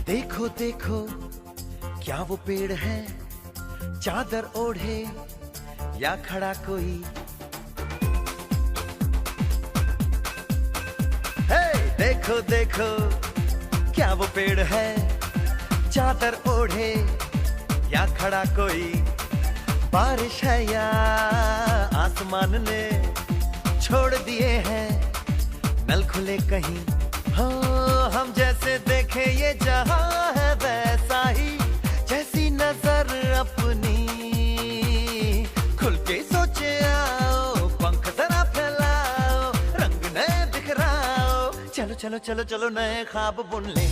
देखो देखो क्या वो पेड़ है, चादर ओढ़े या खड़ा कोई। हे देखो देखो क्या वो पेड़ है, चादर ओढ़े या खड़ा कोई। बारिश है या आसमान ने छोड़ दिए हैं नल खुले कहीं। हो हम जैसे देखे ये जहां है वैसा ही, जैसी नजर अपनी खुल के सोचे आओ। पंख जरा फैलाओ, रंग नए बिखराओ, चलो चलो चलो चलो नए ख्वाब बुन ले।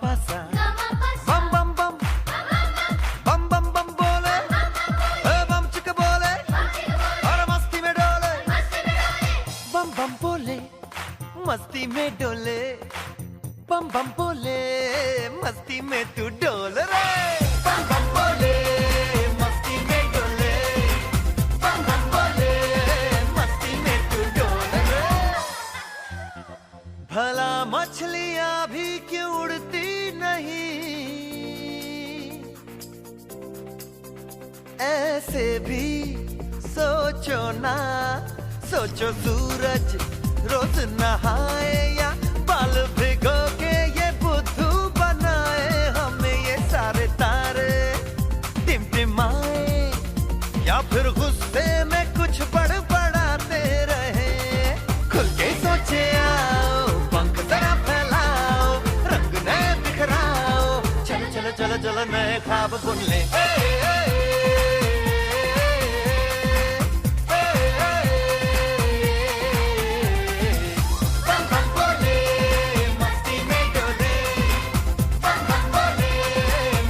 पासा बम बम बम बम बम बम बोले, बम चिक बोले और मस्ती में डोले। बम बम बोले मस्ती में डोले, बम बम बोले मस्ती में तू डोल रे। बम बम बोले मस्ती में डोले, बम बम बोले मस्ती में तू डोल रे। भला मछलियां भी क्यों उड़ती नहीं, ऐसे भी सोचो ना। सोचो सूरज रोज नहाए या बाल भिगो के ये बुद्धू बनाए। हमें ये सारे तारे टिमटिमाए या फिर गुस्से में कुछ बड़बड़ाते रहे। खुल के सोचे आओ, पंख जरा फैलाओ, रंग नए बिखराओ, चलो चलो चलो चलो नए ख्वाब बुन ले। बम बम बोले मस्ती में डोले, बम बम बोले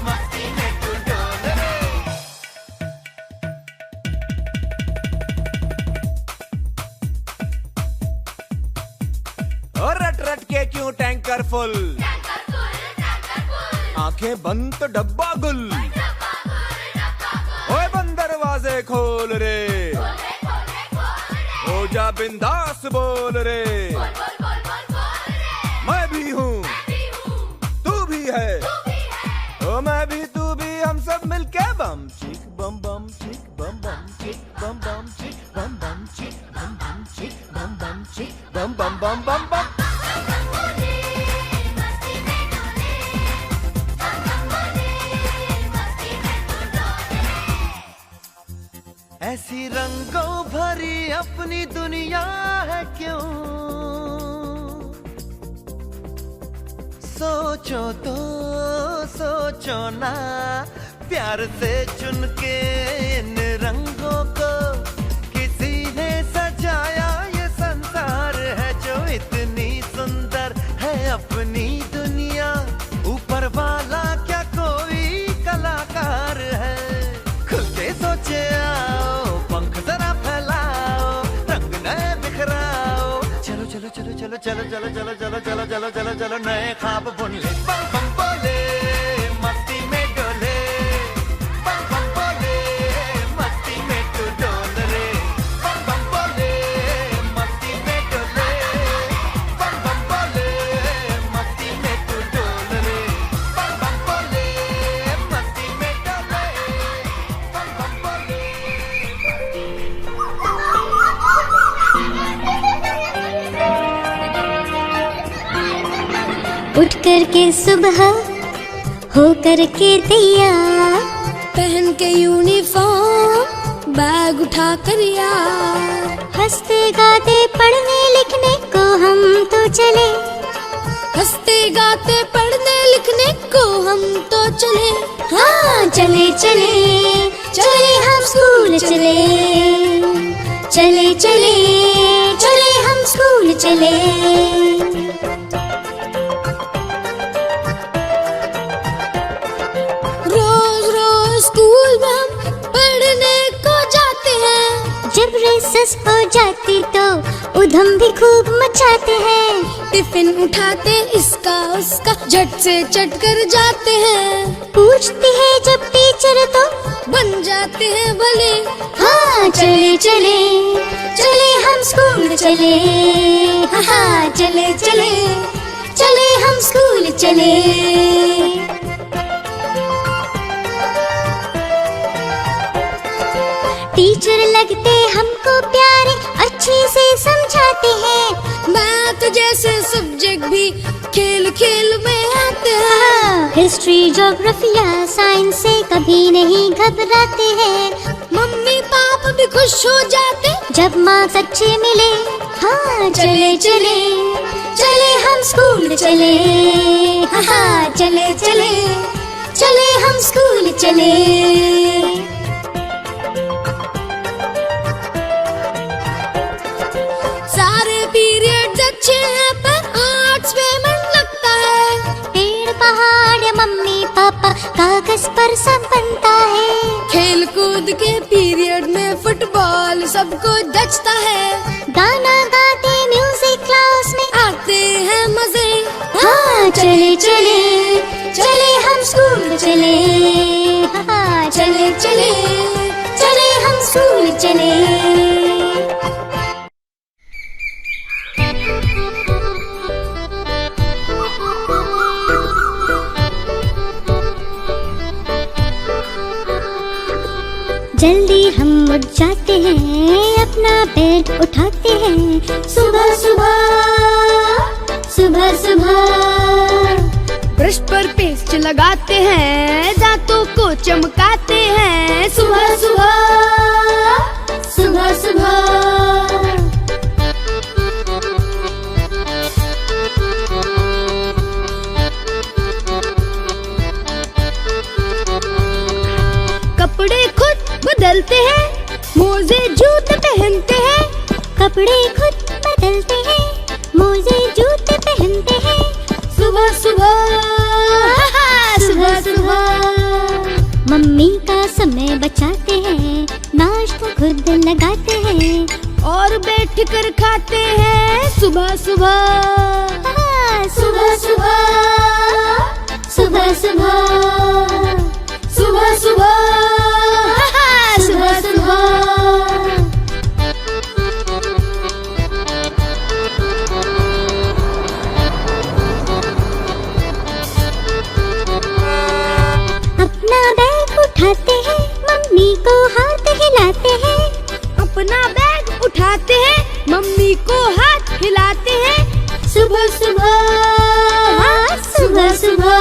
मस्ती में तू डोल रे। और रट रट के क्यों टैंकर फुल, आंखें बंद तो डब्बा गुल। ओए बंद दरवाजे खोल रे, हो जा बिंदास बोल रे। मैं भी हूँ तू भी है, ओ मैं भी तू भी, हम सब मिलके बम चिक बम बम चिक बम बम चिक बम बम चिक बम बम चिक बम बम चिक बम बम चिक बम बम बम बम बम। ऐसी रंगों भरी अपनी दुनिया है क्यों, सोचो तो सोचो ना। प्यार से चुन के इन रंगों को किसी ने सजाया, ये संसार है जो इतनी सुंदर है अपनी दुनिया। ऊपर वाला क्या कोई कलाकार है, खुल के सोचे आओ, पंख जरा फैलाओ, रंग नए बिखराओ, चलो चलो चलो चलो चलो चलो चलो चलो चलो चलो चलो चलो नए ख्वाब बुन ले। बम बम बोले मस्ती में डोले, बम बम बोले मस्ती में तू डोल रे। बम बम बोले मस्ती में डोले, बम बम बोले मस्ती में तू डोल रे। बम बम बोले मस्ती में डोले, बम बम बोले। उठ करके सुबह हो करके तैयार, पहन के यूनिफॉर्म बैग उठा कर यार। हंसते गाते पढ़ने लिखने को हम तो चले, हंसते गाते पढ़ने लिखने को हम तो चले। हाँ चले चले चले हम स्कूल चले, चले चले चले हम स्कूल चले। रोज रोज स्कूल में हम पढ़ने को जाते हैं। जब रिसेस हो जाती तो उधम भी खूब मचाते हैं। टिफिन उठाते इसका उसका झट से चट कर जाते हैं। पूछती है जब टीचर तो बन जाते हैं भले। हाँ चले चले चले हम स्कूल चले, हाँ चले चले चले हम स्कूल चले। टीचर लगते हमको प्यारे, अच्छे से समझाते हैं। मैथ जैसे सब्जेक्ट भी खेल खेल में आते हैं। हिस्ट्री ज्योग्राफी या साइंस से कभी नहीं घबराते हैं। मम्मी पापा भी खुश हो जाते जब मार्क्स अच्छे मिले। हाँ चले चले चले हम स्कूल चले, हाँ चले चले चले हम स्कूल चले। सारे पीरियड्स अच्छे हैं पर आर्ट्स में मन लगता है। पेड़ पहाड़ या मम्मी पापा कागज पर सब बनता है। खेल कूद के पीरियड में फुटबॉल सबको जचता है। गाना गाते म्यूजिक क्लास में आते हैं मजे। हाँ चले चले चले हम स्कूल चले, हाँ चले चले चले हम स्कूल चले। जल्दी हम उठ जाते हैं, अपना बेड उठाते हैं। सुबह सुबह सुबह सुबह ब्रश पर पेस्ट लगाते हैं, दांतों को चमकाते हैं। सुबह सुबह सुबह सुबह कपड़े खुद बदलते हैं, मोजे जूते पहनते हैं। कपड़े खुद बदलते हैं, मोजे जूते पहनते हैं। सुबह सुबह सुबह सुबह मम्मी का समय बचाते हैं, नाश्ता खुद लगाते हैं और बैठ कर खाते हैं। सुबह सुबह सुबह सुबह सुबह सुबह सुबह सुबह सुबह सुबह अपना बैग उठाते हैं, मम्मी को हाथ हिलाते हैं। अपना बैग उठाते हैं, मम्मी को हाथ हिलाते हैं। सुबह सुबह सुबह सुबह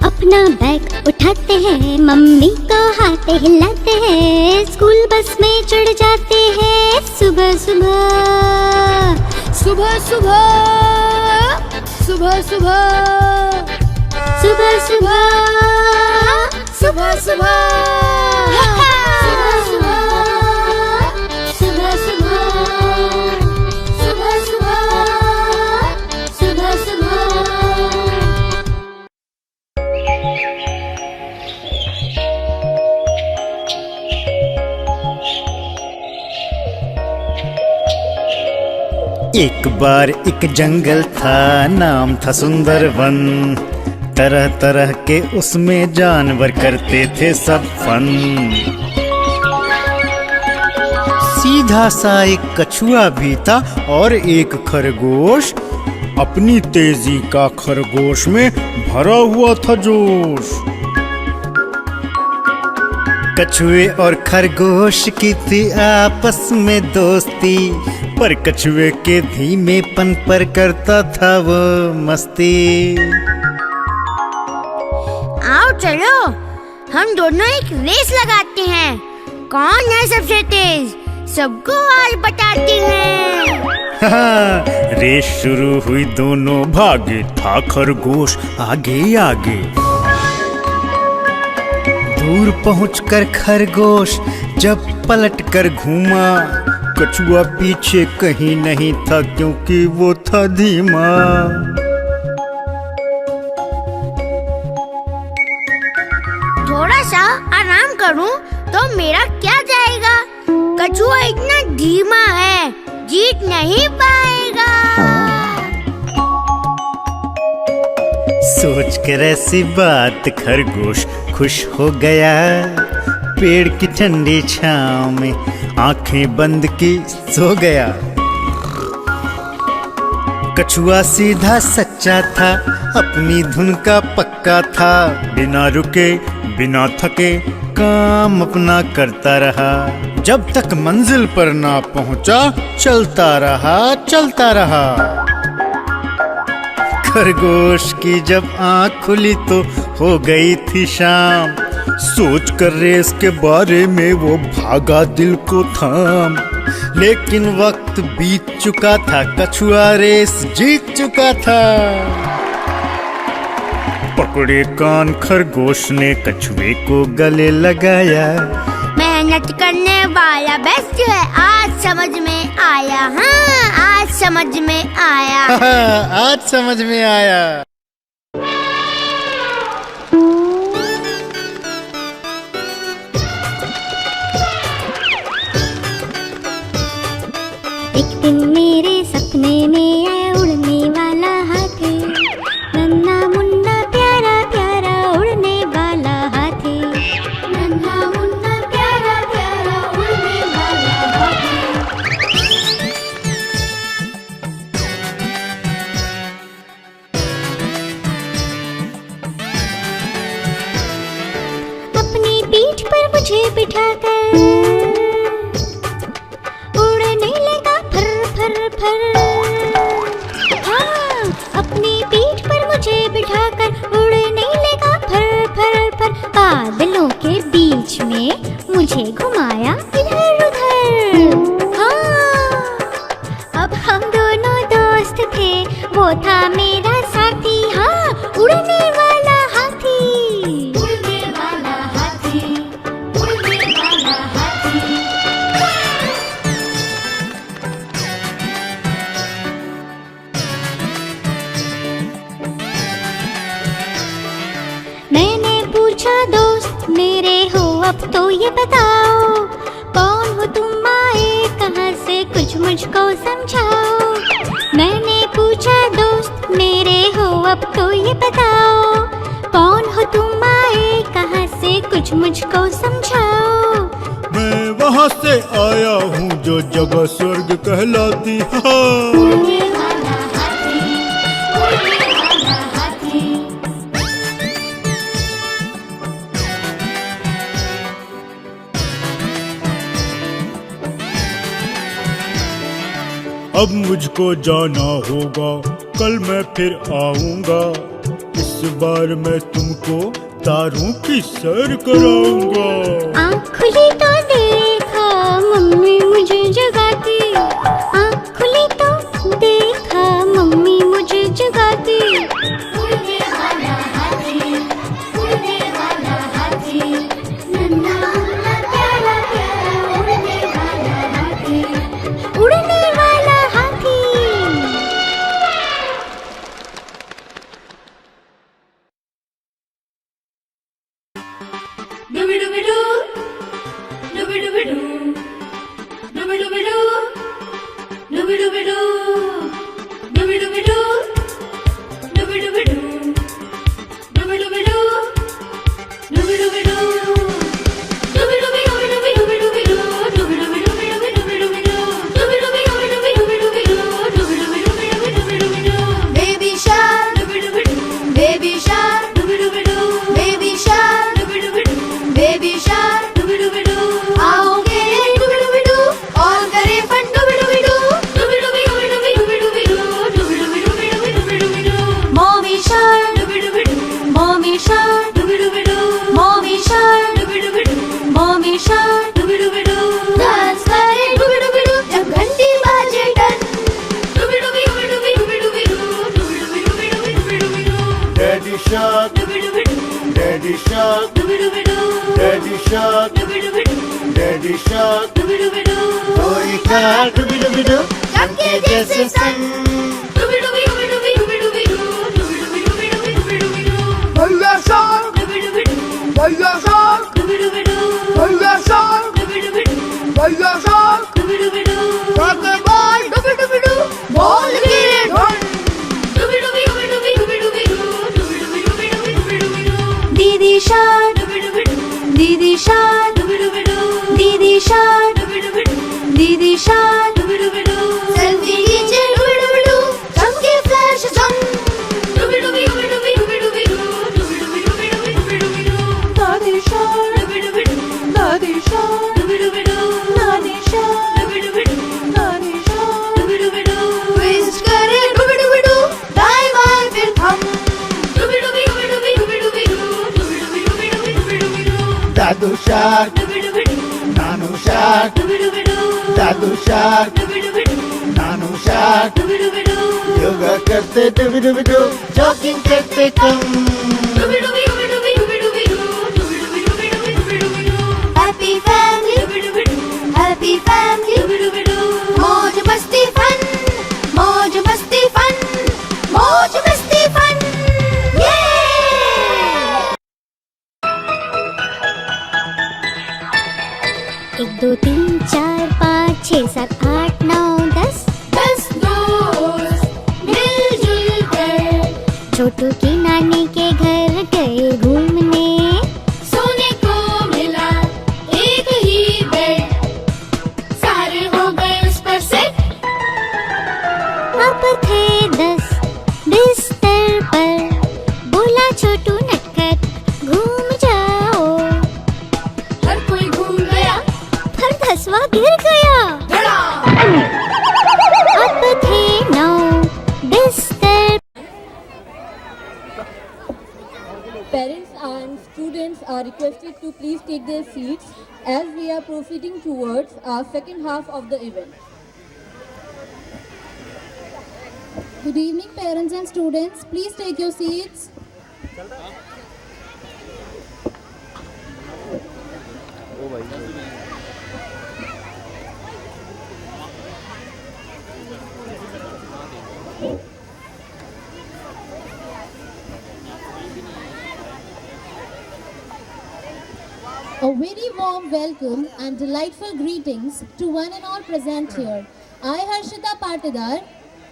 अपना बैग उठाते हैं, मम्मी को हाथ हिलाते हैं। स्कूल बस में चढ़ जाते हैं। सुबह सुबह सुबह सुबह सुबह सुबह सुबह सुबह सुबह सुबह एक बार एक जंगल था, नाम था सुंदरवन। तरह तरह के उसमें जानवर करते थे सब फन। सीधा सा एक कछुआ भी था और एक खरगोश। अपनी तेजी का खरगोश में भरा हुआ था जोश। कछुए और खरगोश की थी आपस में दोस्ती, पर कछुए के धीमेपन पर करता था वो मस्ती। आओ चलो हम दोनों एक रेस लगाते हैं, कौन है सबसे तेज, सबको आज बताते हैं। हाँ, रेस शुरू हुई, दोनों भागे, था खरगोश आगे आगे। दूर पहुंचकर खरगोश जब पलट कर घूमा, कछुआ पीछे कहीं नहीं था क्योंकि वो था धीमा। थोड़ा सा आराम करूं तो मेरा क्या जाएगा, कछुआ इतना धीमा है, जीत नहीं पाएगा। सोच कर ऐसी बात खरगोश खुश हो गया। पेड़ की ठंडी छांव में आंखें बंद की सो गया। कछुआ सीधा सच्चा था, अपनी धुन का पक्का था। बिना रुके बिना थके काम अपना करता रहा। जब तक मंजिल पर ना पहुंचा चलता रहा। खरगोश की जब आँख खुली तो हो गई थी शाम। सोच कर रेस के बारे में वो भागा दिल को थाम। लेकिन वक्त बीत चुका था, कछुआ रेस जीत चुका था। पकड़े कान खरगोश ने कछुए को गले लगाया। मेहनत करने वाला बेस्ट है, आज समझ में आया। हाँ, आज समझ में आया। आज समझ में आया। एक दिन मेरे सपने में आया उड़ने वाला हाथी। नन्हा मुन्ना प्यारा प्यारा उड़ने वाला हाथी। नन्हा मुन्ना प्यारा प्यारा उड़ने वाला हाथी। अपनी पीठ पर मुझे बिठाकर हाँ, अपनी पीठ पर मुझे बिठाकर उड़ने लगा फर फर फर। बादलों के बीच में मुझे घुमाया इधर उधर। हाँ, अब हम दोनों दोस्त थे, वो था मेरा साथी। हाँ, उड़ने वाला हाथी। उड़ने वाला हाथी। उड़ने वाला हाथी। मैंने पूछा दोस्त मेरे हो अब तो ये बताओ, कौन हो तुम आए कहाँ से कुछ मुझको समझाओ। मैंने पूछा दोस्त मेरे हो अब तो ये बताओ, कौन हो तुम आए कहाँ से कुछ मुझको समझाओ। मैं वहाँ से आया हूँ जो जगह स्वर्ग कहलाती है। उड़ने वाला हाथी। उड़ने वाला हाथी। अब मुझको जाना होगा, कल मैं फिर आऊंगा। इस बार मैं तुमको तारों की सैर कराऊंगा। आँख खुली तो देखा मम्मी मुझे जगाती। आँख खुली तो देखा मम्मी मुझे जगाती। उड़ने वाला हाथी। उड़ने वाला हाथी। नन्हा मुन्ना प्यारा प्यारा उड़ने वाला हाथी। उड़ने वाला हाथी। डुबिडुबिडू, डुबिडुबिडू, डुबिडुबिडू, डुबिडुबिडू, डुबिडुबिडू, डुबिडुबिडू, डुबिडुबिडू, डुबिडुबिडू, Baby shark, baby shark, baby shark, baby shark, आओगे और करे fun Mommy shark, mommy shark, mommy shark, mommy shark, dance करे जब घंटी बाजे ton. Daddy shark, daddy shark, daddy shark, daddy shark, कोई का डुबिडुबिडू सबके जैसे सन। भैया साहब, भैया साहब, भैया साहब, भैया साहब। निशान सेल्फी खींचे डुबिडुबिडू चमके फ्लैश झम ट्विस्ट करे डुबिडुबिडू दाएं बाएं फिर थम दादू शार्क नानू शार्क दादू शार्क नानू शार्क योगा करते डुबिडुबिडू जॉगिंग करते कम हैप्पी फैमिली मौज मस्ती फन मौज मस्ती फन मौज मस्ती फन ये 1 2 3 4 5 6 7 8 9 10 10 दोस्त मिलजुल कर छोटू की नानी के घर गए घूमने सोने को मिला एक ही बेड सारे हो गए उस पर सेट अब थे 10 बिस्तर पर बोला छोटू नटखट घूम जाओ हर कोई घूम गया पर 10वां गिर गया अब थे 9 बिस्तर Parents and students are requested to please take their seats as we are proceeding towards our second half of the event. Good evening, parents and students. Please take your seats. A very warm welcome and delightful greetings to one and all present here. I, Harshita Patidar,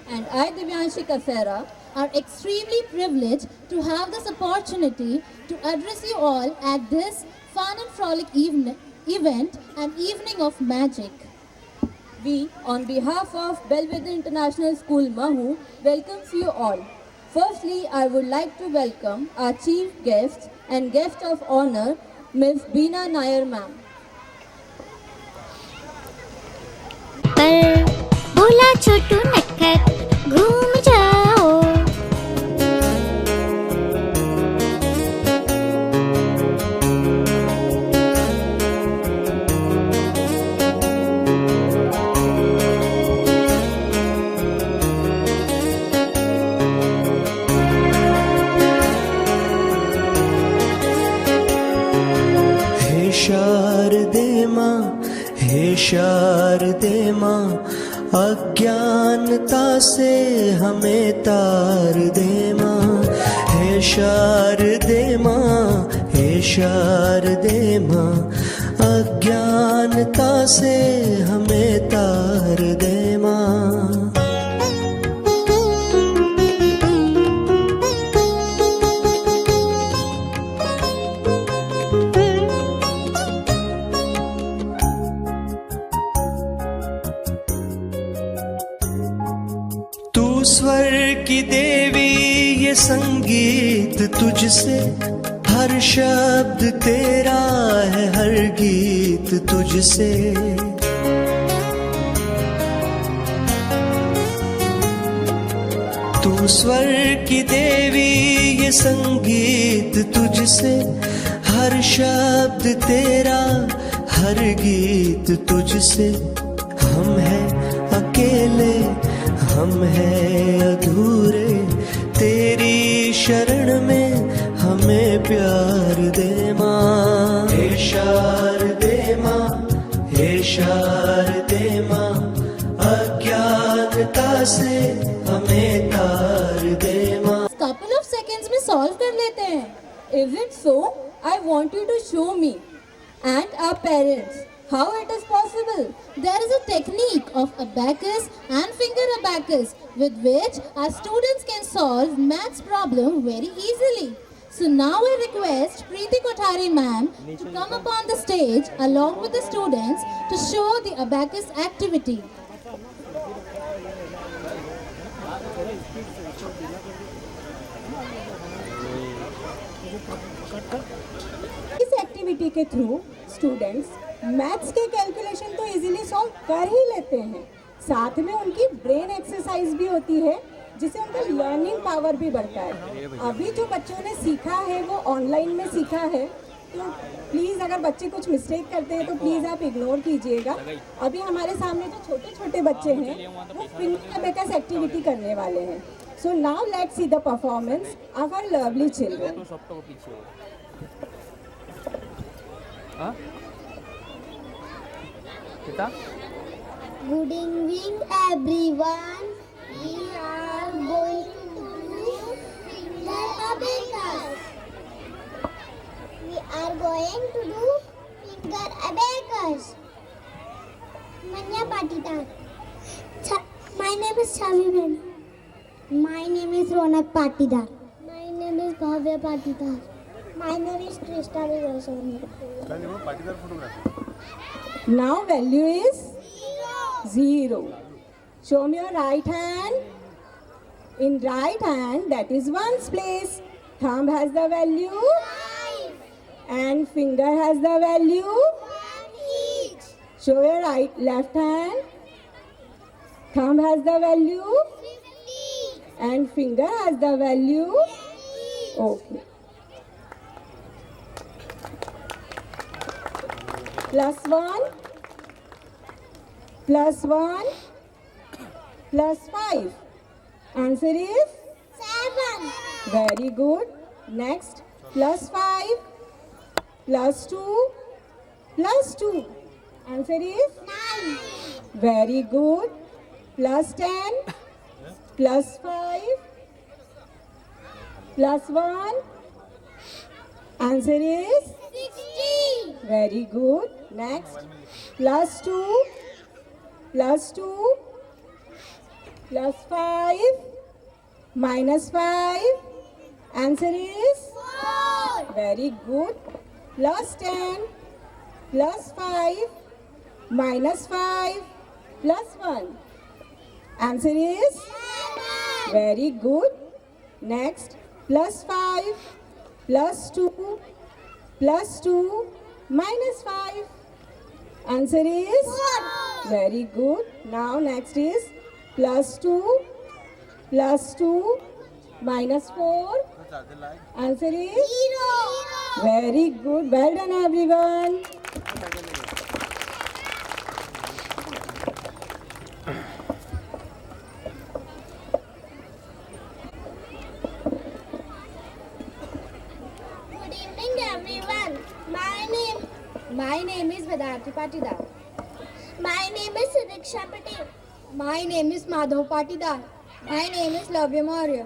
and I, Divyanshi Kasera, are extremely privileged to have this opportunity to address you all at this fun and frolic event, an evening of magic. We, on behalf of Belvedere International School, Mahu, welcomes you all. Firstly, I would like to welcome our chief guest and guest of honor, Ms. Beena Nair ma'am. पर बोला छोटू नटखट घूम जाओ हे शारदे माँ अज्ञानता से हमें तार दे माँ हे शारदे माँ हे शारदे माँ अज्ञानता से हमें तार दे माँ स्वर की देवी ये संगीत तुझसे हर शब्द तेरा है हर गीत तुझसे तू स्वर की देवी ये संगीत तुझसे हर शब्द तेरा हर गीत तुझसे हम हैं अकेले हम हैं अधूरे तेरी शरण में हमें प्यार दे माँ हे शारदे माँ हे शारदे माँ अज्ञानता से हमें तार दे माँ Couple of seconds में solve कर लेते हैं. Is it so? I want you to show me and our parents how it is possible. There is a technique of abacus and finger abacus with which our students can solve maths problem very easily. So now I request Preeti Kothari ma'am to come up on the stage along with the students to show the abacus activity. इस activity के through students maths के calculation तो easily solve कर ही लेते हैं, साथ में उनकी ब्रेन एक्सरसाइज भी होती है जिससे उनका लर्निंग पावर भी बढ़ता है। अभी जो बच्चों ने सीखा है वो ऑनलाइन में सीखा है, तो प्लीज़ अगर बच्चे कुछ मिस्टेक करते हैं तो प्लीज़ आप इग्नोर कीजिएगा। अभी हमारे सामने जो छोटे छोटे बच्चे हैं वो फिंगर अबेकस एक्टिविटी करने वाले हैं। So now let's see the performance of our lovely children. Good evening, everyone. We are going to do finger abacus. We are going to do finger abacus. Manya Patidar. My name is Shaviben. My name is Ronak Patidar. My name is Bhavya Patidar. My name is Krishna Vivaswamy. Now value is 0. Show me your right hand. In right hand, that is ones place. Thumb has the value 5. and finger has the value. 1 each. Show your left hand. Thumb has the value 50. and finger has the value. Each. Okay. +1, +1, +5. Answer is 7. very good. Next, +5, +2, +2. Answer is 9. very good. +10, +5, +1. Answer is 60. very good. Next, +2, +2, +5, -5. Answer is 4. very good. +10, +5, -5, +1. Answer is 7. very good. Next, +5, +2, +2, -5. Answer is 4. very good. Now next is +2, +2, -4. Answer is 0. very good. Well done, everyone. Good evening, everyone. My name is Vedanti Patidar. My name is Riksha Patel. My name is Madhav Patidar. My name is Lavya Maurya.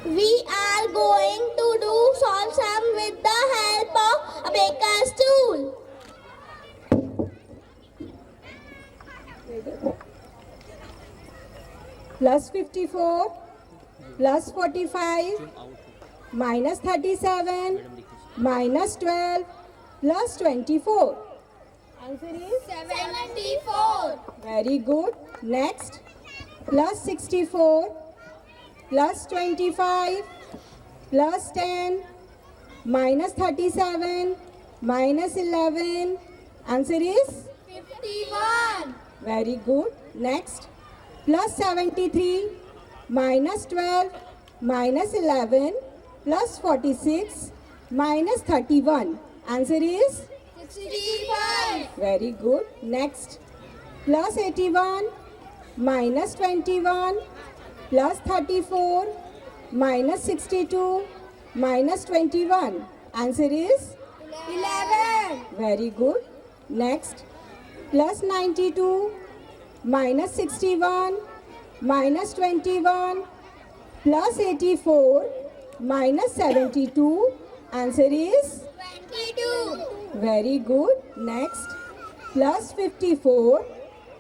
We are going to do solve sum with the help of abacus tool. +54, +45, -37, -12, +24. Answer is 74. very good. Next, +64, +25, +10, -37, -11. Answer is 51. very good. Next, +73, -12, -11, +46, -31. Answer is 65. very good. Next, +81, -21, +34, -62, -21. Answer is 11. very good. Next, +92, -61, -21, +84, -72. Answer is 22. very good. Next, +54,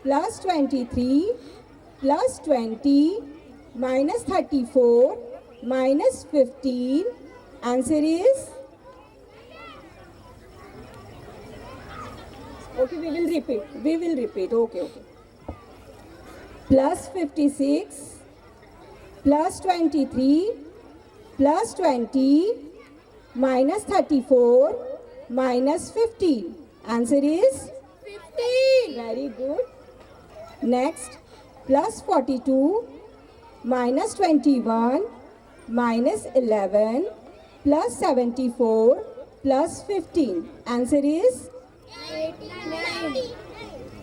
+23, +20, -34, minus 15. Answer is? Okay, we will repeat. Okay. Plus 56, plus 23, plus 20, minus 34, minus 15. Answer is? 15. Very good. Next, plus 42, minus 21, minus 11, plus 74, plus 15. Answer is? 89.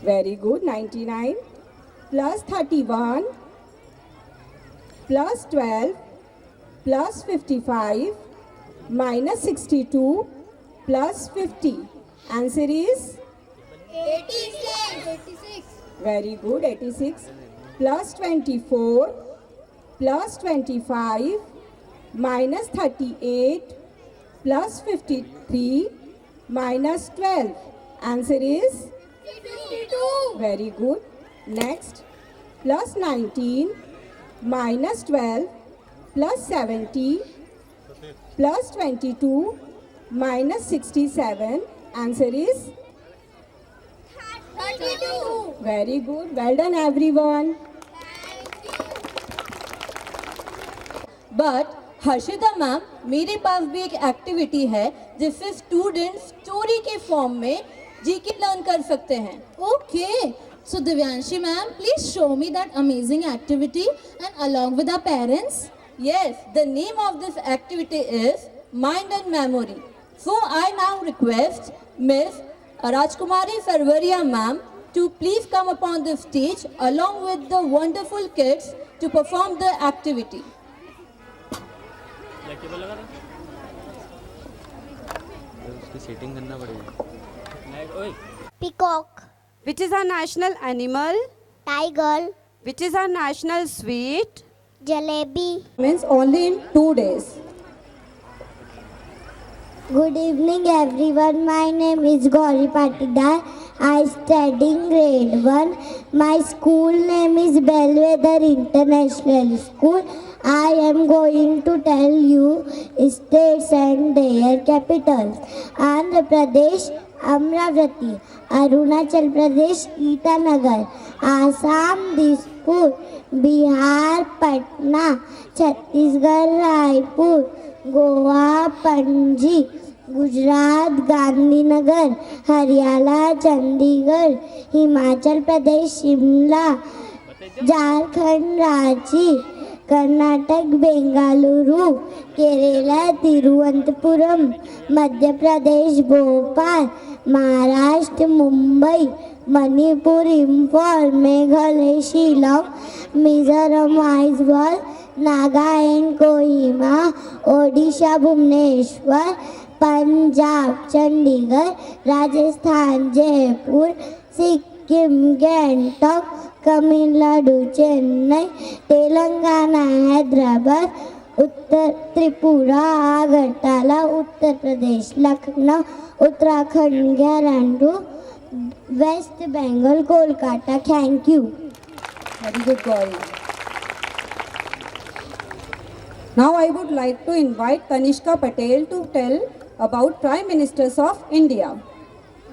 Very good. 99. Plus 31, plus 12, plus 55, minus 62, plus 50. Answer is? 86. Very good. 86. Plus 24, plus 25, minus 38, plus 53, minus 12. Answer is? 52. Very good. Next, plus 19, minus 12, plus 70, plus 22, minus 67. Answer is? 32. Very good. Well done, everyone. But Harshita ma'am, मेरे पास भी एक activity है जिससे students story के form में GK learn कर सकते हैं. Okay, so Divyanshi ma'am, please show me that amazing activity and along with our parents. Yes, the name of this activity is mind and memory. So I now request miss Rajkumari Sarvaria ma'am to please come upon the stage along with the wonderful kids to perform the activity. Peacock. Which is our national animal? Tiger. Which is our national sweet? Jalebi. Means only in 2 days. Good evening everyone. My name is Gauri Patidar. I study in grade 1. My school name is Belvedere International School. I am going to tell you states and their capitals. Andhra Pradesh, Amravati. Arunachal Pradesh, Itanagar. Assam, Dispur. Bihar, Patna. Chhattisgarh, Raipur. Goa, Panji. Gujarat Gandhinagar, Haryana Chandigarh, Himachal Pradesh Shimla, Jharkhand Ranchi, Karnataka Bengaluru, Kerala Thiruvananthapuram, Madhya Pradesh Bhopal, Maharashtra Mumbai, Manipur Imphal, Meghalaya Shillong, Mizoram Aizawl, Nagaland Kohima, Odisha Bhubaneswar, Punjab Chandigarh, Rajasthan Jaipur, Sikkim Gangtok, Tamil Nadu Chennai, Telangana Hyderabad, Uttar Tripura Agartala, Uttar Pradesh Lucknow, Uttarakhand Dehradun, West Bengal Kolkata. Thank you. Very good, Gauri. Now I would like to invite Tanishka Patel to tell about Prime Ministers of India.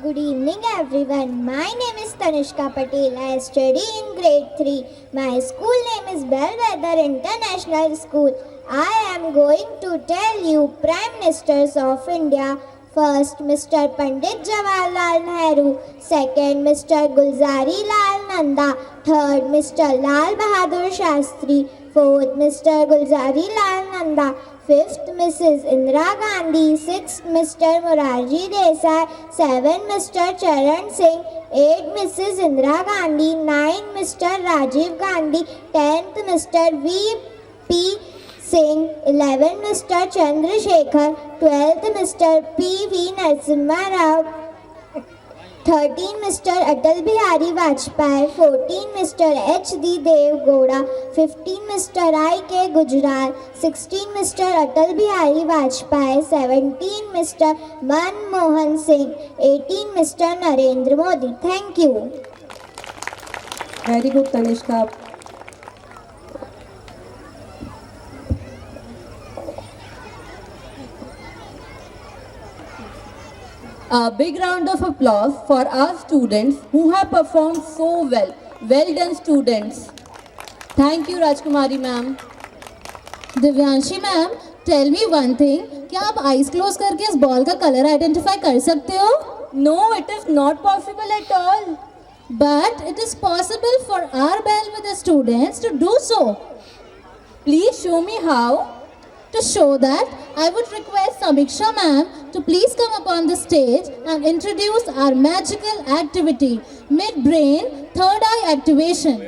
Good evening everyone. My name is Tanishka Patel. I study in grade 3. My school name is Belvedere International School. I am going to tell you Prime Ministers of India. First, Mr. Pandit Jawaharlal Nehru. Second, Mr. Gulzari Lal Nanda. Third, Mr. Lal Bahadur Shastri. Fourth, Mr. Gulzari Lal Nanda. Fifth, Mrs. Indira Gandhi. Sixth, Mr. Morarji Desai. Seventh, Mr. Charan Singh. Eighth, Mrs. Indira Gandhi. Ninth, Mr. Rajiv Gandhi. 10th, Mr. V.P. Singh. 11th, Mr. Chandrasekhar. 12th, Mr. P.V. Narasimha Rao. 13th, Mr. Atal Bihari Vajpayee. 14th, Mr. H.D. Dev Gowda. 15th, Mr. I.K. Gujral. 16th, Mr. Atal Bihari Vajpayee. 17th, Mr. Manmohan Singh. 18th, Mr. Narendra Modi. Thank you. Very good, Tanishka. A big round of applause for our students who have performed so well. Well done, students. Thank you, Rajkumari ma'am. Divyanshi ma'am, tell me one thing, क्या आप eyes close करके इस ball का colour identify कर सकते हो? No, it is not possible at all. But it is possible for our Belvedere students to do so. Please show me how. To show that, I would request Samiksha ma'am to please come upon the stage and introduce our magical activity, Midbrain Third Eye Activation.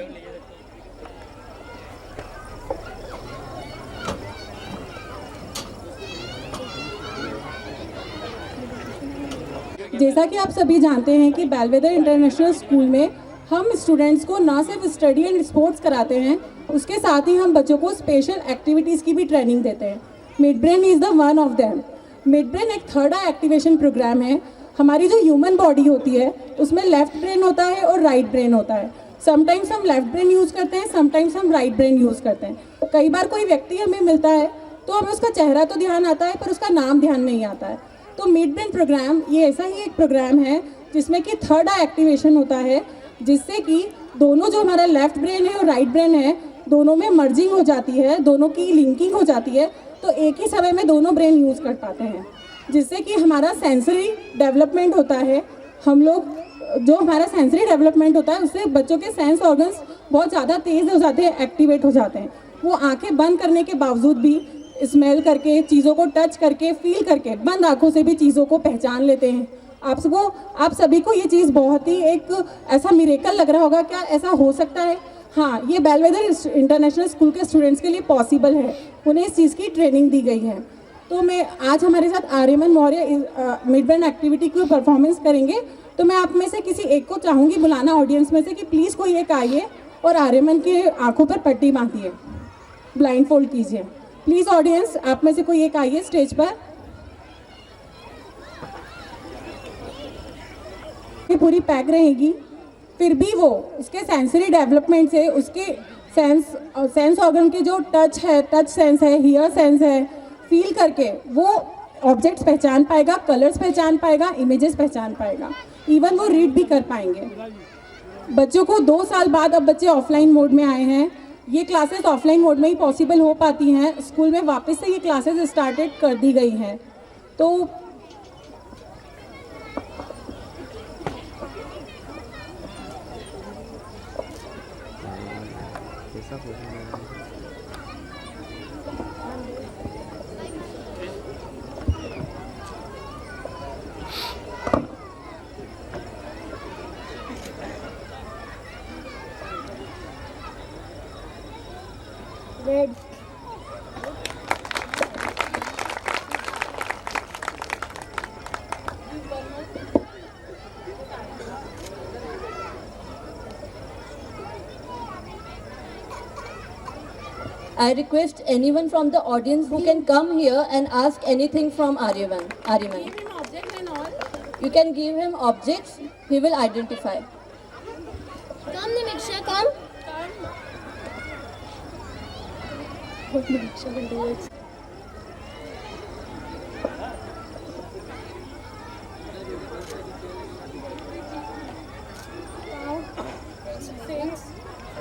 जैसा कि आप सभी जानते हैं कि Bellwether international school में हम students को ना सिर्फ स्टडी एंड स्पोर्ट्स कराते हैं, उसके साथ ही हम बच्चों को स्पेशल एक्टिविटीज़ की भी ट्रेनिंग देते हैं। Mid brain is the one of them. Mid brain एक थर्ड आई एक्टिवेशन प्रोग्राम है। हमारी जो ह्यूमन बॉडी होती है उसमें लेफ्ट ब्रेन होता है और राइट ब्रेन होता है। समटाइम्स हम लेफ्ट ब्रेन यूज़ करते हैं, समटाइम्स हम राइट ब्रेन यूज़ करते हैं। कई बार कोई व्यक्ति हमें मिलता है तो हमें उसका चेहरा तो ध्यान आता है पर उसका नाम ध्यान नहीं आता है। तो मिड ब्रेन प्रोग्राम ये ऐसा ही एक प्रोग्राम है जिसमें कि थर्ड आई एक्टिवेशन होता है, जिससे कि दोनों जो हमारा लेफ्ट ब्रेन है और राइट ब्रेन है दोनों में मर्जिंग हो जाती है, दोनों की लिंकिंग हो जाती है, तो एक ही समय में दोनों ब्रेन यूज़ कर पाते हैं, जिससे कि हमारा सेंसरी डेवलपमेंट होता है। हम लोग जो हमारा सेंसरी डेवलपमेंट होता है उससे बच्चों के सेंस ऑर्गन्स बहुत ज़्यादा तेज़ हो जाते हैं, एक्टिवेट हो जाते हैं। वो आंखें बंद करने के बावजूद भी स्मेल करके, चीज़ों को टच करके, फील करके, बंद आंखों से भी चीज़ों को पहचान लेते हैं। आप सभी को ये चीज़ बहुत ही एक ऐसा मिरेकल लग रहा होगा, क्या ऐसा हो सकता है? हाँ, ये बेलवेदर इंटरनेशनल स्कूल के स्टूडेंट्स के लिए पॉसिबल है, उन्हें इस चीज़ की ट्रेनिंग दी गई है। तो मैं आज हमारे साथ Aryaman Maurya mid brain activity की परफॉर्मेंस करेंगे। तो मैं आप में से किसी एक को चाहूँगी बुलाना ऑडियंस में से कि प्लीज़ कोई एक आइए और आर्यमन के आँखों पर पट्टी बांधिए, ब्लाइंड फोल्ड कीजिए। प्लीज़ ऑडियंस, आप में से कोई एक आइए स्टेज पर। ये पूरी पैक रहेगी, फिर भी वो उसके सेंसरी डेवलपमेंट से उसके सेंस ऑर्गन के जो टच है, टच सेंस है, हियर सेंस है, फील करके वो ऑब्जेक्ट्स पहचान पाएगा, कलर्स पहचान पाएगा, इमेजेस पहचान पाएगा, इवन वो रीड भी कर पाएंगे। बच्चों को 2 साल बाद अब बच्चे ऑफलाइन मोड में आए हैं। ये क्लासेस ऑफलाइन मोड में ही पॉसिबल हो पाती हैं। स्कूल में वापस से ये क्लासेस स्टार्टेड कर दी गई हैं। तो Red. I request anyone from the audience who can come here and ask anything from Aryaman. give him objects and all. You can give him objects, he will identify. Come Nimiksha, come.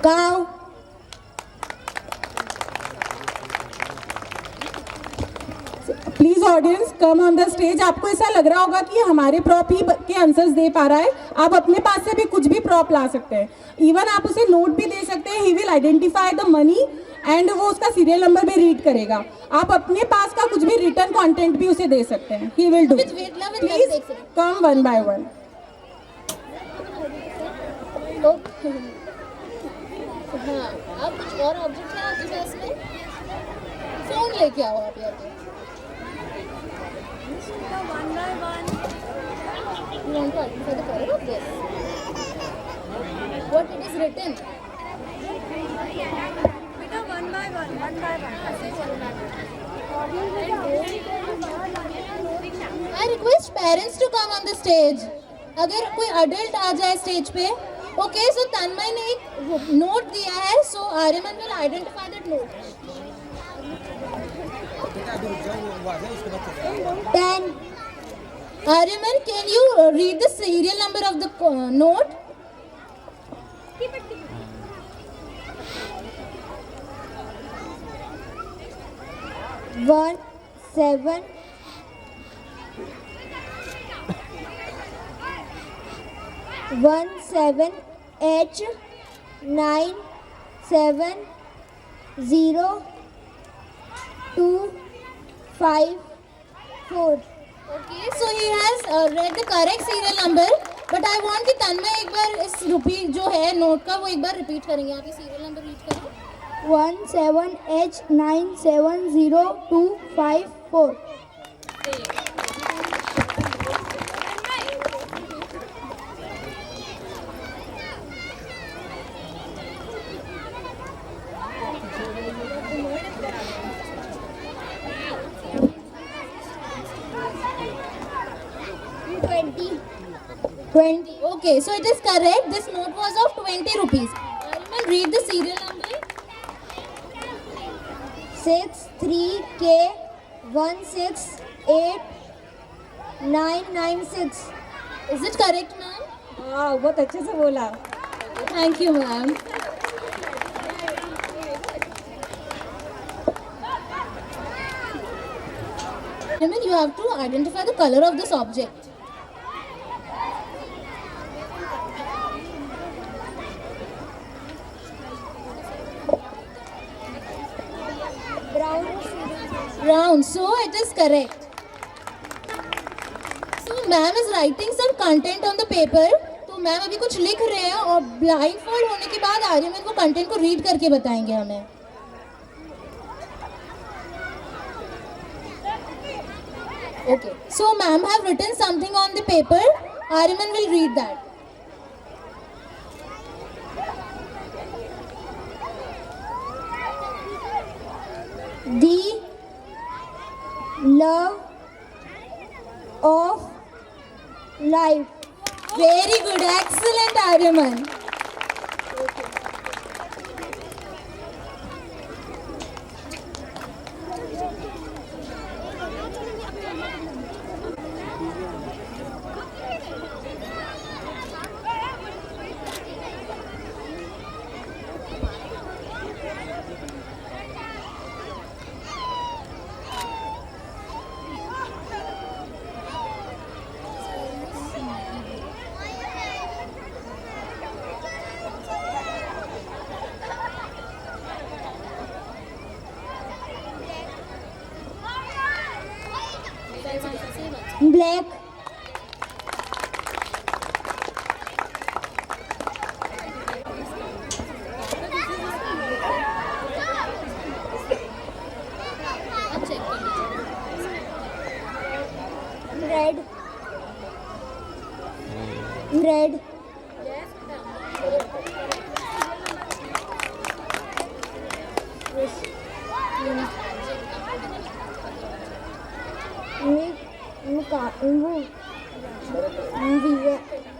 Cow. Please audience come on the stage. आपको ऐसा लग रहा होगा कि हमारे prop ही के answers दे पा रहा है, आप अपने पास से भी कुछ भी प्रॉप ला सकते हैं। इवन आप उसे नोट भी दे सकते हैं। He will identify the money and वो उसका सीरियल नंबर भी रीड करेगा। आप अपने पास का कुछ भी रिटर्न कंटेंट भी उसे दे सकते हैं। He will do. Please come one by one. हाँ, आप कुछ और ऑब्जेक्ट है आपके पास में? फोन लेके आओ आप यहाँ पे। You want to identify the color of this? What it is written? I request parents to come on the stage. अगर कोई अडल्ट आ जाए स्टेज पे, ओके, सो तन्मय ने एक नोट दिया है, so Aryaman will identify that note. 10. Aryaman, can you read the serial number of the note? One seven one seven H 9702554. Okay, so he has read the correct serial number, but I want कि तन्मय एक बार इस रुपी जो है note का वो एक बार repeat करेंगे. आप ये सीरियल नंबर रीड करो. 17H 9702554. Okay, so it is correct. This note was of 20 rupees. Aryaman, read the serial number. 63K168996. Is it correct, ma'am? हाँ बहुत अच्छे से बोला. Thank you, ma'am. Aryaman, you have to identify the color of this object. Brown, so it is correct. So ma'am is writing some content on the paper. तो ma'am अभी कुछ लिख रहे हैं और ब्लाइंड फोल्ड होने के बाद आर्यमन को कंटेंट को रीड करके बताएंगे हमें. Okay, so ma'am have written something on the paper. Aryaman will read that. The love of life. Very good, excellent, Aryaman. Black. Red. Red.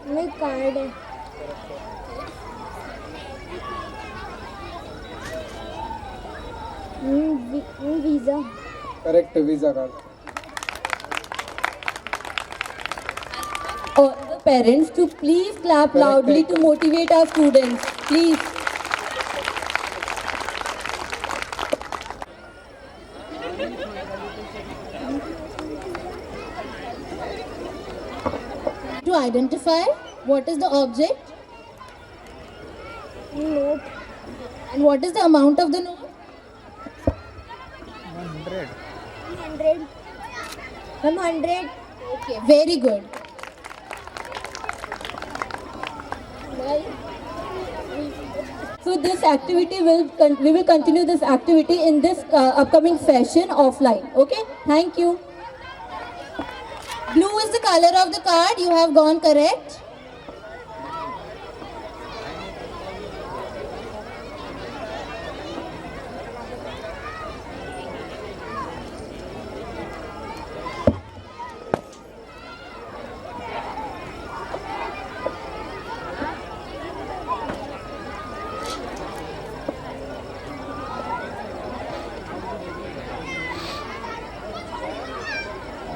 में कार्ड है. Visa. Correct, visa card. All the parents to please clap loudly to motivate our students. Please. To identify what is the object Note. and what is the amount of the note. 100. 100. Okay, very good. So this activity we will continue this activity in this upcoming session offline. Okay? Thank you. Blue is the color of the card. You have gone correct.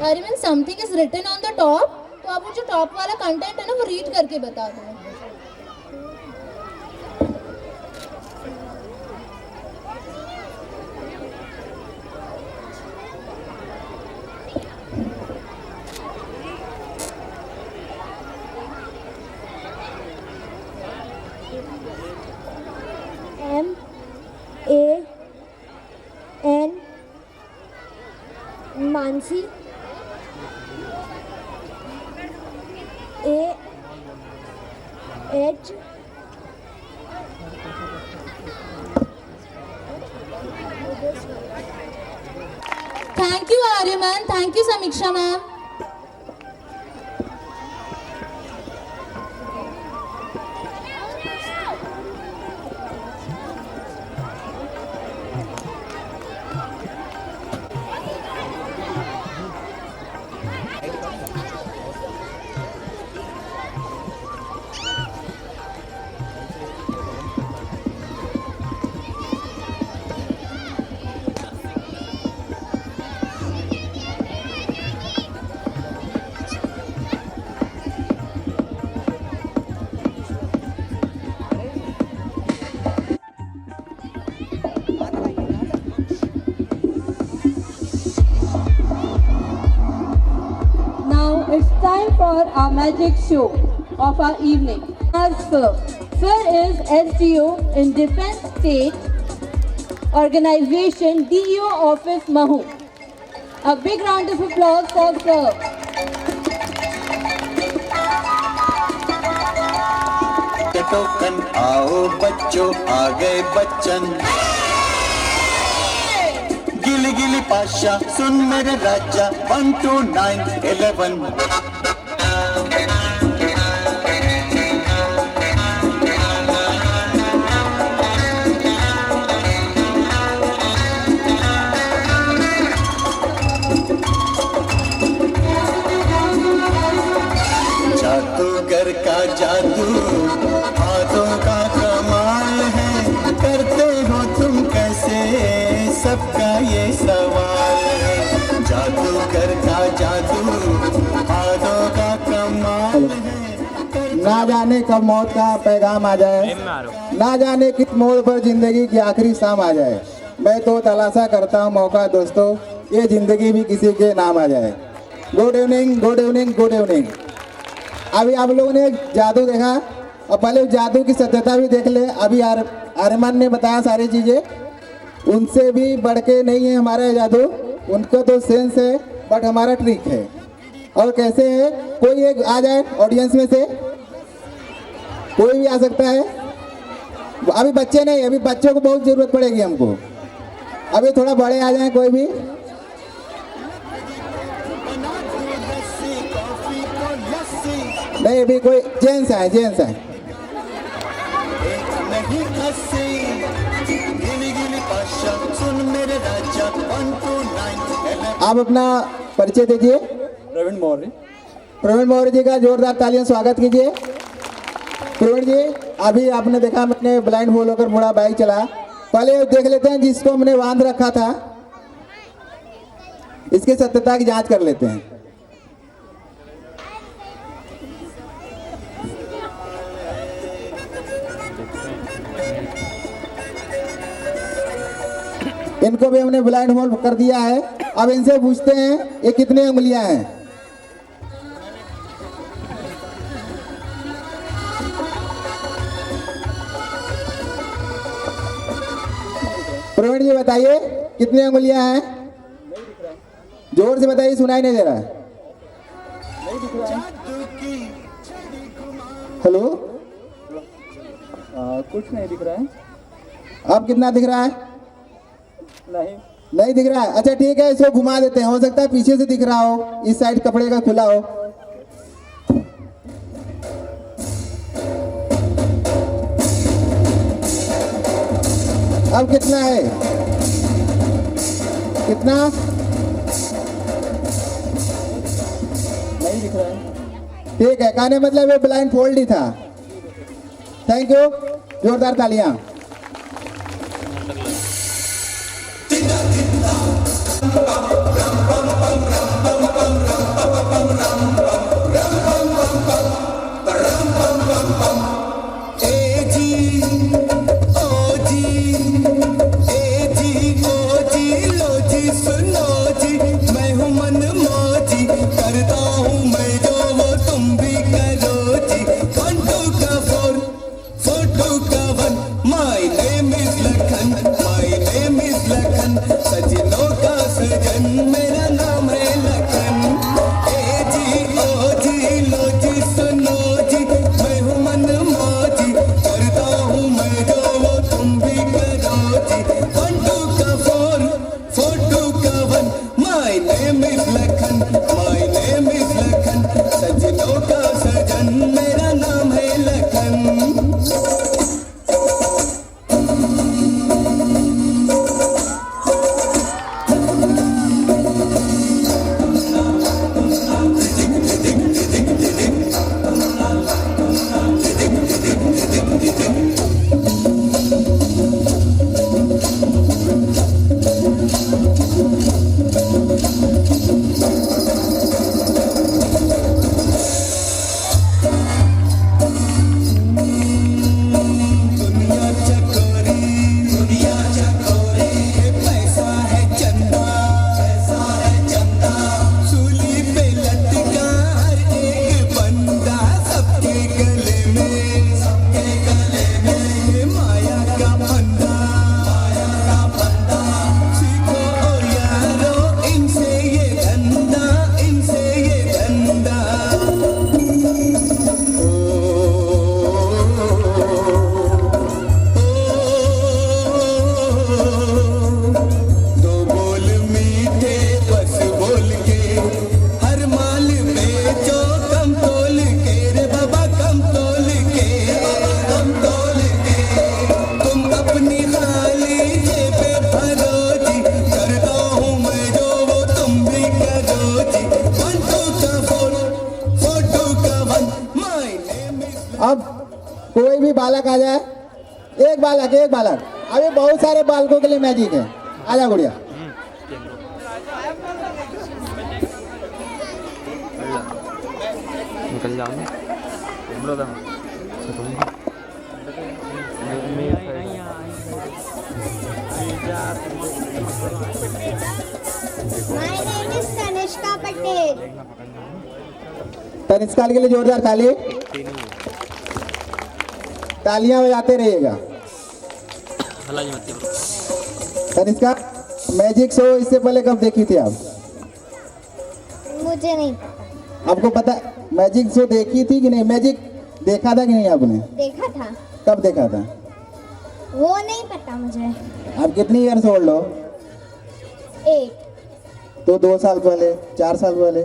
Aryaman, something is written on the top, तो आप वो जो top वाला content है ना वो read करके बता दो। MAN Mansi, AH thank you Aryaman, thank you समीक्षा ma'am. Now it's time for our magic show of our evening. Our Sir is SDO in Defense State Organization DEO Office Mahu. A big round of applause for Sir. Token आओ बच्चों, आ गए बच्चन। गिली गिली पाशा सुन मेरे राजा, 1 2 9 11। जादूगर का जादू, हाथों का कमाल है, करते हो तुम कैसे, सबका ये सवाल है। जादूगर का जादू, हाथों का कमाल है। ना जाने कब मौत का पैगाम आ जाए, ना जाने किस मोड़ पर जिंदगी की आखिरी शाम आ जाए। मैं तो तलाशा करता हूँ मौका दोस्तों, ये जिंदगी भी किसी के नाम आ जाए। Good evening, good evening, good evening. अभी आप लोगों ने जादू देखा और पहले उस जादू की सत्यता भी देख ले। अभी आर्यमन ने बताया सारी चीज़ें, उनसे भी बढ़ के नहीं है हमारा जादू। उनका तो सेंस है बट हमारा ट्रिक है। और कैसे है, कोई एक आ जाए ऑडियंस में से, कोई भी आ सकता है। अभी बच्चे नहीं, अभी बच्चों को बहुत ज़रूरत पड़ेगी हमको। अभी थोड़ा बड़े आ जाएं कोई भी। नहीं, अभी कोई जेंट्स आए, जेंट्स आए। आप अपना परिचय दीजिए। प्रवीण मौर्य। प्रवीण मौर्य जी का जोरदार तालियां स्वागत कीजिए। प्रवीण जी, अभी आपने देखा मैंने ब्लाइंड होल होकर मुड़ा बाइक चला। पहले देख लेते हैं जिसको हमने बांध रखा था, इसकी सत्यता की जांच कर लेते हैं। इनको भी हमने ब्लाइंड होल कर दिया है। अब इनसे पूछते हैं ये कितनी उंगलियां हैं। प्रवीण जी बताइए कितनी उंगलियां हैं। जोर से बताइए, सुनाई नहीं दे रहा है। हेलो, कुछ नहीं दिख रहा है। अब कितना दिख रहा है? नहीं, नहीं दिख रहा है। अच्छा ठीक है, इसको घुमा देते हैं, हो सकता है पीछे से दिख रहा हो, इस साइड कपड़े का खुला हो। अब कितना है, कितना? नहीं दिख रहा है। ठीक है, कहने मतलब ये ब्लाइंड फोल्ड ही था। थैंक यू, जोरदार तालियां। बालक आ जाए, एक बालक, एक बालक। अभी बहुत सारे बालकों के लिए मैजिक है। आजा गुड़िया। निकल जाओ ना। My name is Tanishka Patel. Tanishka के लिए जोरदार ताली, तालियां बजाते रहिएगा। तनिष्का, मैजिक शो इससे पहले कब देखी थी आप? मुझे नहीं पता। आपको पता मैजिक शो देखी थी कि नहीं? मैजिक देखा था कि नहीं आपने? देखा था। कब देखा था? वो नहीं पता मुझे। आप कितनी ईयर्स ओल्ड हो? 8। तो 2 साल पहले, 4 साल पहले?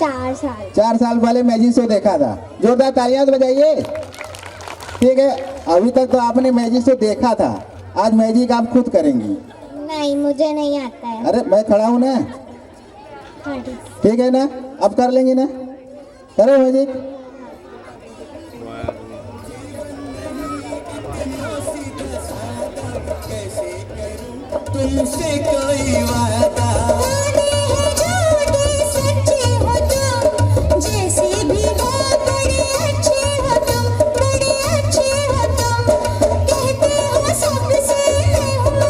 4 साल। 4 साल पहले मैजिक शो देखा था। जोरदार तालियां तो बजाइए। ठीक है, अभी तक तो आपने मैजिक शो देखा था, आज मैजिक आप खुद करेंगी। नहीं, मुझे नहीं आता है। अरे मैं खड़ा हूँ ना। हाँ, ठीक। ठीक है ना, अब कर लेंगे ना? करो मैजिक। तुमसे कोई वादा जैसे भी हो बड़े अच्छे हो तुम, बड़े अच्छे हो तुम, कहते हो सबसे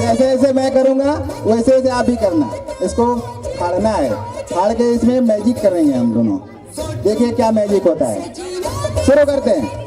जैसे जैसे मैं करूँगा वैसे वैसे आप भी करना। इसको फाड़ना है, फाड़ के इसमें मैजिक करेंगे हम दोनों। देखिए क्या मैजिक होता है। शुरू करते हैं।